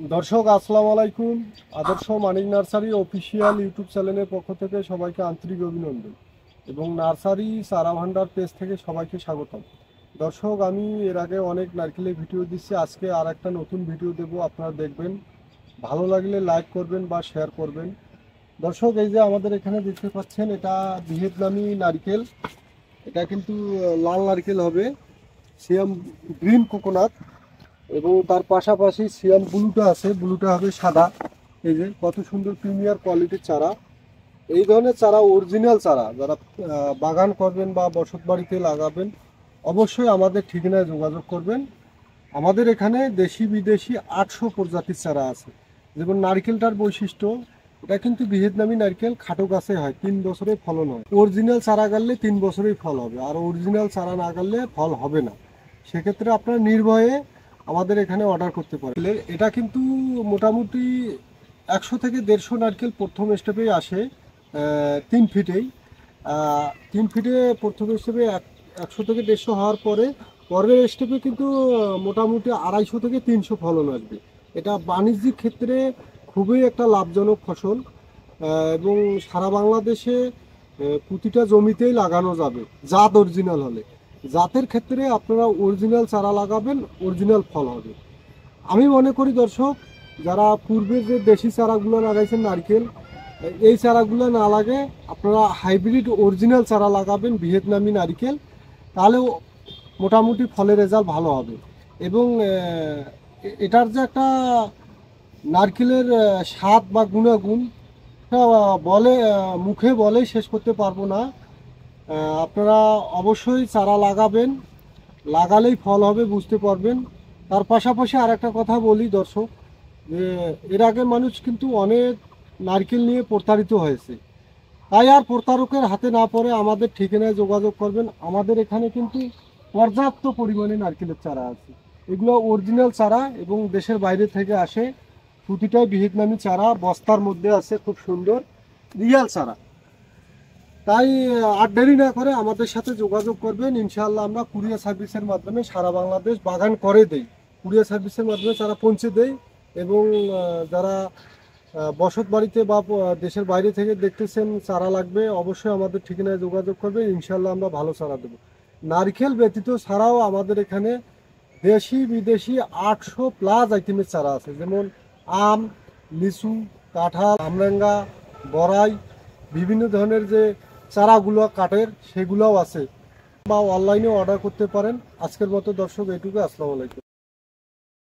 দর্শক আসসালামু আলাইকুম। আদর্শ মানিক নার্সারি অফিসিয়াল ইউটিউব চ্যানেলের পক্ষ থেকে সবাইকে আন্তরিক অভিনন্দন এবং নার্সারি সারা ভান্ডার পেজ থেকে সবাইকে স্বাগতম। দর্শক, আমি এর আগে অনেক নারকেলের ভিডিও দিচ্ছি, আজকে আর একটা নতুন ভিডিও দেব, আপনারা দেখবেন। ভালো লাগলে লাইক করবেন বা শেয়ার করবেন। দর্শক, এই যে আমাদের এখানে দেখতে পাচ্ছেন, এটা ভিয়েতনামি নারকেল। এটা কিন্তু লাল নারকেল হবে, সিয়াম গ্রিন কোকোনাট, এবং তার পাশাপাশি সিয়াম ব্লুটা আছে, ব্লুটা হবে সাদা। এই যে কত সুন্দর প্রিমিয়ার কোয়ালিটির চারা। এই ধরনের চারা, অরিজিনাল চারা যারা বাগান করবেন বা বসত বাড়িতে লাগাবেন, অবশ্যই আমাদের ঠিকানায় যোগাযোগ করবেন। আমাদের এখানে দেশি বিদেশি 800 প্রজাতির চারা আছে। যেমন নারকেলটার বৈশিষ্ট্য, এটা কিন্তু ভিয়েতনামি নারকেল খাটো গাছে হয়, 3 বছরে ফলন হয়। অরিজিনাল চারা গাড়লে 3 বছরেই ফল হবে, আর অরিজিনাল চারা না গাড়লে ফল হবে না। সেক্ষেত্রে আপনারা নির্ভয়ে আমাদের এখানে অর্ডার করতে পারেন। এটা কিন্তু মোটামুটি 100 থেকে 150 নারকেল প্রথম স্টেপেই আসে, 3 ফিটেই। 3 ফিটে প্রথম স্টেপে 100 থেকে 150 হওয়ার পরে পরের স্টেপে কিন্তু মোটামুটি 250 থেকে 300 ফলন আসবে। এটা বাণিজ্যিক ক্ষেত্রে খুবই একটা লাভজনক ফসল, এবং সারা বাংলাদেশে প্রতিটা জমিতেই লাগানো যাবে, জাত অরিজিনাল হলে। জাতের ক্ষেত্রে আপনারা অরিজিনাল চারা লাগাবেন, অরিজিনাল ফল হবে। আমি মনে করি দর্শক, যারা পূর্বের যে দেশি চারাগুলো লাগাইছেন নারকেল, এই চারাগুলো না লাগে আপনারা হাইব্রিড অরিজিনাল চারা লাগাবেন, ভিয়েতনামি নারকেল, তাহলে মোটামুটি ফলের রেজাল্ট ভালো হবে। এবং এটার যে একটা নারকেলের স্বাদ বা গুণাগুণ, বলে মুখে বলে শেষ করতে পারবো না। আপনারা অবশ্যই চারা লাগাবেন, লাগালেই ফল হবে, বুঝতে পারবেন। তার পাশাপাশি আর একটা কথা বলি দর্শক, যে এর আগে মানুষ কিন্তু অনেক নারকেল নিয়ে প্রতারিত হয়েছে। তাই আর প্রতারকের হাতে না পড়ে আমাদের ঠিকানায় যোগাযোগ করবেন। আমাদের এখানে কিন্তু পর্যাপ্ত পরিমাণে নারকেলের চারা আছে। এগুলো অরিজিনাল চারা এবং দেশের বাইরে থেকে আসে। প্রতিটাই ভিয়েতনামি চারা, বস্তার মধ্যে আছে, খুব সুন্দর রিয়াল চারা। তাই আর দেরি না করে আমাদের সাথে যোগাযোগ করবেন। ইনশাআল্লাহ আমরা কুরিয়ার সার্ভিসের মাধ্যমে সারা বাংলাদেশ বাগান করে দেই, কুরিয়ার সার্ভিসের মাধ্যমে চারা পৌঁছে দেই। এবং যারা বসত বাড়িতে বা দেশের বাইরে থেকে দেখতেছেন চারা লাগবে, অবশ্যই আমাদের ঠিকানায় যোগাযোগ করবেন। ইনশাআল্লাহ আমরা ভালো চারা দেবো। নারকেল ব্যতীত ছাড়াও আমাদের এখানে দেশি বিদেশি 800 প্লাস আইটেমের চারা আছে, যেমন আম, লিচু, কাঁঠাল, আমরাঙ্গা, বড়াই, বিভিন্ন ধরনের যে চারাগুলো কাঠের, সেগুলোও আছে। বা অনলাইনে অর্ডার করতে পারেন। আজকের মতো দর্শক এইটুকু। আসসালামু আলাইকুম।